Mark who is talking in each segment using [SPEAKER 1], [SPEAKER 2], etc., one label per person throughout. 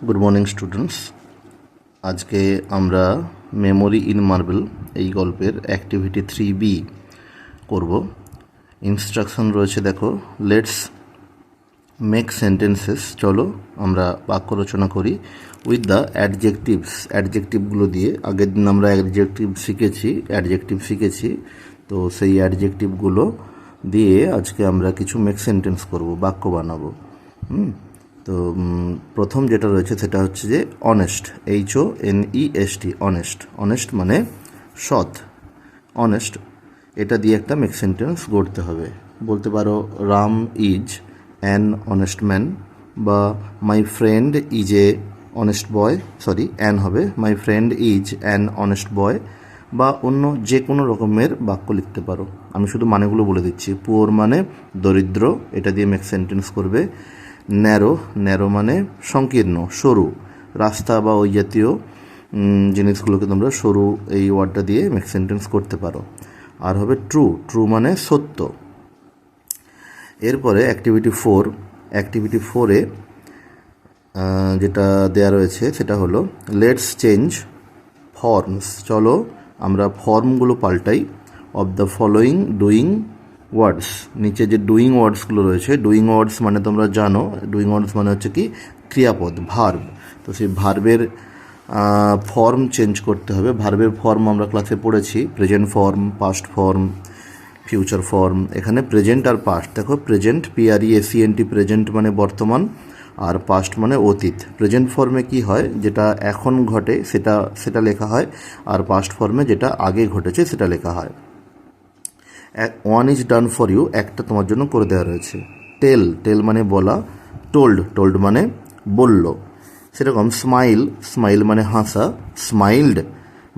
[SPEAKER 1] Good morning students. আজকে আমরা memory in marble এই গল্পের অ্যাক্টিভিটি 3B করব। ইনস্ট্রাকশন রয়েছে, দেখো। Let's make sentences. চলো আমরা বাক্য রচনা করি উইথ দ্য অ্যাডজেক্টিভস। অ্যাডজেক্টিভগুলো দিয়ে আগের দিন আমরা অ্যাডজেক্টিভ শিখেছি, তো সেই অ্যাডজেক্টিভগুলো দিয়ে আজকে আমরা কিছু মেক সেন্টেন্স করব, বাক্য বানাবো। তো প্রথম যেটা রয়েছে সেটা হচ্ছে যে অনেস্ট, HONEST, অনেস্ট। অনেস্ট মানে সৎ, অনেস্ট। এটা দিয়ে একটা মেক সেন্টেন্স গড়তে হবে। বলতে পারো Ram is an honest man, বা my friend is a honest boy, an হবে, my friend is an honest boy, বা অন্য যে কোনো রকমের বাক্য লিখতে পারো। আমি শুধু মানেগুলো বলে দিচ্ছি। পুয়ার মানে দরিদ্র, এটা দিয়ে মেক সেন্টেন্স করবে। ন্যারো মানে সংকীর্ণ, সরু, রাস্তা বা ওই জাতীয় জিনিসগুলোকে তোমরা সরু এই ওয়ার্ডটা দিয়ে মেক সেন্টেন্স করতে পারো। আর হবে ট্রু মানে সত্য। এরপরে অ্যাক্টিভিটি 4-এ যেটা দেয়া রয়েছে সেটা হলো লেটস চেঞ্জ ফর্মস। চলো আমরা ফর্মগুলো পাল্টাই অফ দ্য ফলোয়িং ডুইং ওয়ার্ডস। নিচে যে ডুইং ওয়ার্ডসগুলো রয়েছে, ডুইং ওয়ার্ডস মানে তোমরা জানো, ডুইং ওয়ার্ডস মানে হচ্ছে কি ক্রিয়াপদ, ভার্ব। তো সেই ভার্বের ফর্ম চেঞ্জ করতে হবে। ভার্বের ফর্ম আমরা ক্লাসে পড়েছি, present form, past form, future form. এখানে প্রেজেন্ট আর পাস্ট, দেখো প্রেজেন্ট PRESENT, প্রেজেন্ট মানে বর্তমান, আর পাস্ট মানে অতীত। প্রেজেন্ট ফর্মে কি হয়, যেটা এখন ঘটে সেটা লেখা হয়, আর পাস্ট ফর্মে যেটা আগে ঘটেছে সেটা লেখা হয়। One is done for you, একটা তোমার জন্য করে দেওয়া রয়েছে। টেল মানে বলা, টোল্ড মানে বলল। সেরকম স্মাইল মানে হাসা, স্মাইল্ড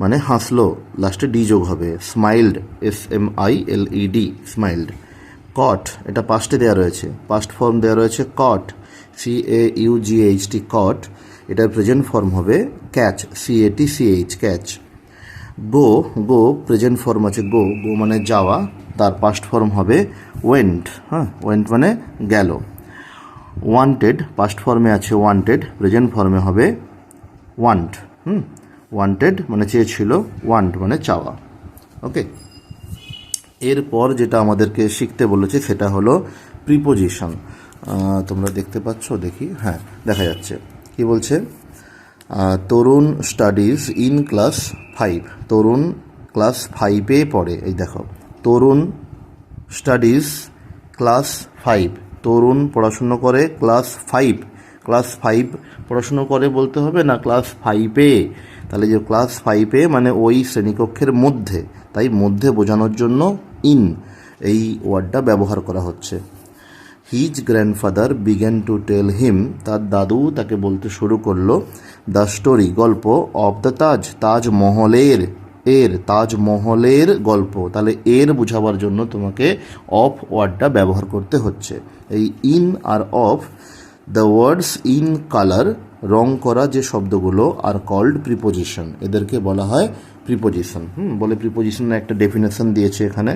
[SPEAKER 1] মানে হাসলো, লাস্টে ডি যোগ হবে, স্মাইল্ড, SMILED, স্মাইল্ড। কট, এটা পাস্টে দেওয়া রয়েছে, পাস্ট ফর্ম দেওয়া রয়েছে কট, CAUGHT, কট। এটার প্রেজেন্ট ফর্ম হবে ক্যাচ, CATCH, ক্যাচ। গো প্রেজেন্ট ফর্ম আছে গো মানে যাওয়া, তার পাস্ট ফর্ম হবে ওয়েন্ট, ওয়েন্ট মানে গেল। ওয়ান্টেড পাস্ট ফর্মে আছে ওয়ান্টেড, প্রেজেন্ট ফর্মে হবে ওয়ান্ট। ওয়ান্টেড মানে চেয়েছিল, ওয়ান্ট মানে চাওয়া। ওকে, এরপর যেটা আমাদেরকে শিখতে বলেছে সেটা হলো প্রিপোজিশন। তোমরা দেখতে পাচ্ছ, দেখি, হ্যাঁ দেখা যাচ্ছে। কি বলছে, Tarun studies in class 5। Tarun class 5-এ পড়ে। এই দেখো, তরুণ স্টাডিজ ক্লাস 5, তরুণ পড়াশুনো করে ক্লাস 5 পড়াশুনো করে বলতে হবে না, ক্লাস 5-এ। তাহলে যে ক্লাস 5-এ মানে ওই শ্রেণীকক্ষের মধ্যে, তাই মধ্যে বোঝানোর জন্য ইন এই ওয়ার্ডটা ব্যবহার করা হচ্ছে। His grandfather began to tell him, তার দাদু তাকে বলতে শুরু করলো দ্য স্টোরি, গল্প, অফ দ্য তাজমহলের গল্প। তাহলে এর বোঝাবার জন্য তোমাকে অফ ওয়ার্ডটা ব্যবহার করতে হচ্ছে। এই ইন আর of, the words in colour, রং করা যে শব্দগুলো, আর কল্ড প্রিপোজিশন, এদেরকে বলা হয় প্রিপোজিশন। বলে প্রিপোজিশনের একটা ডেফিনেশন দিয়েছে এখানে।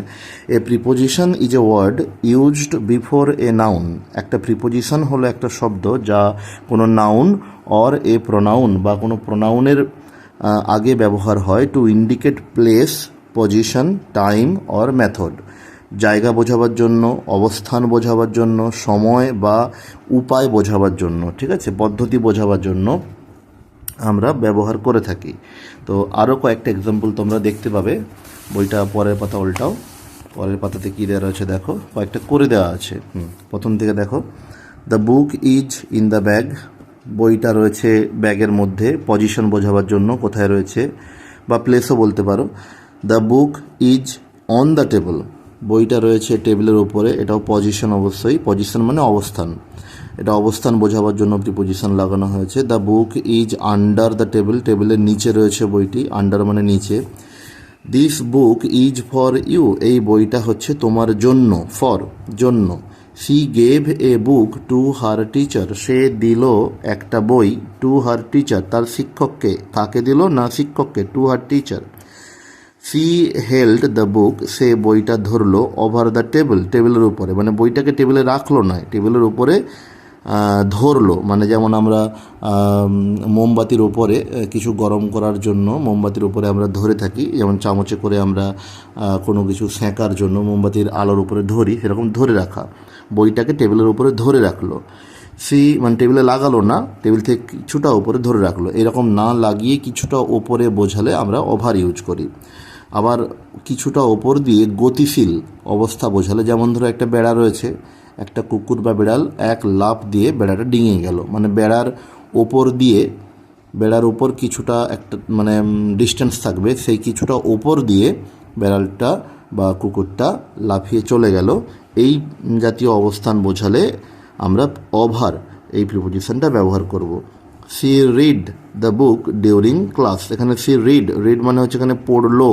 [SPEAKER 1] A preposition is a word used before a noun. একটা প্রিপোজিশন হলো একটা শব্দ যা কোনো নাউন অর এ প্রোনাউন বা কোনো প্রোনাউনের আগে ব্যবহার হয় to indicate place, position, time or method. জায়গা বোঝাবার জন্য, অবস্থান বোঝাবার জন্য, সময় বা উপায় বোঝাবার জন্য, ঠিক আছে, পদ্ধতি বোঝাবার জন্য আমরা ব্যবহার করে থাকি। তো আরও কয়েকটা এক্সাম্পল তোমরা দেখতে পাবে। বইটা পরের পাতা উল্টাও, পরের পাতাতে কী দেওয়া রয়েছে দেখো, কয়েকটা করে দেওয়া আছে। প্রথম থেকে দেখো, the book is in the bag, বইটা রয়েছে ব্যাগের মধ্যে, পজিশন বোঝাবার জন্য কোথায় রয়েছে, বা প্লেসও বলতে পারো। The book is on the table, বইটা রয়েছে টেবিলের উপরে, এটাও পজিশন, অবশ্যই পজিশন মানে অবস্থান, এটা অবস্থান বোঝাবার জন্য প্রিপোজিশন লাগানো হয়েছে। The book is under the table, টেবিলের নিচে রয়েছে বইটি, আন্ডার মানে নিচে। This book is for you, এই বইটা হচ্ছে তোমার জন্য, ফর জন্য। She gave a book to her teacher, সে দিল একটা বই টু হার টিচার, তার শিক্ষককে। কাকে দিল না, শিক্ষককে, to her teacher. She held the book, সে বইটা ধরলো ওভার দ্য টেবিল, টেবিলের উপরে, মানে বইটাকে টেবিলে রাখলো নয়, টেবিলের উপরে ধরলো, মানে যেমন আমরা মোমবাতির ওপরে কিছু গরম করার জন্য মোমবাতির ওপরে আমরা ধরে থাকি, যেমন চামচে করে আমরা কোনো কিছু সেঁকার জন্য মোমবাতির আলোর উপরে ধরি, সেরকম ধরে রাখা। বইটাকে টেবিলের উপরে ধরে রাখলো, মানে টেবিলে লাগালো না, টেবিল থেকে কিছুটা ওপরে ধরে রাখলো। এরকম না লাগিয়ে কিছুটা ওপরে বোঝালে আমরা ওভার ইউজ করি। আবার কিছুটা ওপর দিয়ে গতিশীল অবস্থা বোঝালে, যেমন ধরো একটা বেড়া রয়েছে, একটা কুকুর বা বিড়াল এক লাফ দিয়ে বেড়াটা ডিঙিয়ে গেল, মানে বেড়ার উপর কিছুটা একটা মানে ডিস্টেন্স থাকবে, সেই কিছুটা ওপর দিয়ে বেড়ালটা বা কুকুরটা লাফিয়ে চলে গেল। এই জাতীয় অবস্থান বোঝালে আমরা ওভার এই প্রিপোজিশনটা ব্যবহার করব। She read the book during class, এখানে সি রিড মানে হচ্ছে এখানে পড়লো,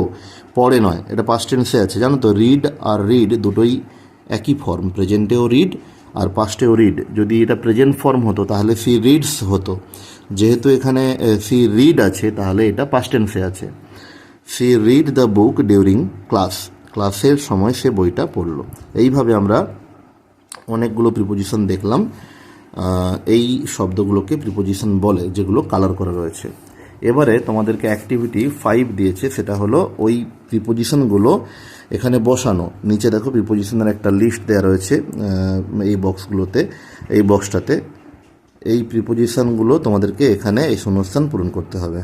[SPEAKER 1] পড়ে নয়, এটা পাস্ট টেন্সে আছে, জানো তো। রিড আর রিড দুটোই একই ফর্ম, প্রেজেন্টেও রিড আর পাস্টেও রিড। যদি এটা প্রেজেন্ট ফর্ম হতো তাহলে সি রিডস হতো, যেহেতু এখানে সি রিড আছে তাহলে এটা পাস্ট টেন্সে আছে। She read the book during class, ক্লাসের সময় সে বইটা পড়লো। এইভাবে আমরা অনেকগুলো প্রিপোজিশন দেখলাম। এই শব্দগুলোকে প্রিপোজিশন বলে, যেগুলো কালার করা রয়েছে। এবারে তোমাদেরকে অ্যাক্টিভিটি 5 দিয়েছে, সেটা হলো ওই প্রিপোজিশনগুলো এখানে বসানো। নিচে দেখো প্রিপোজিশনের একটা লিস্ট দেওয়া রয়েছে এই বক্সটাতে। এই প্রিপোজিশনগুলো তোমাদেরকে এখানে এই শূন্যস্থান পূরণ করতে হবে।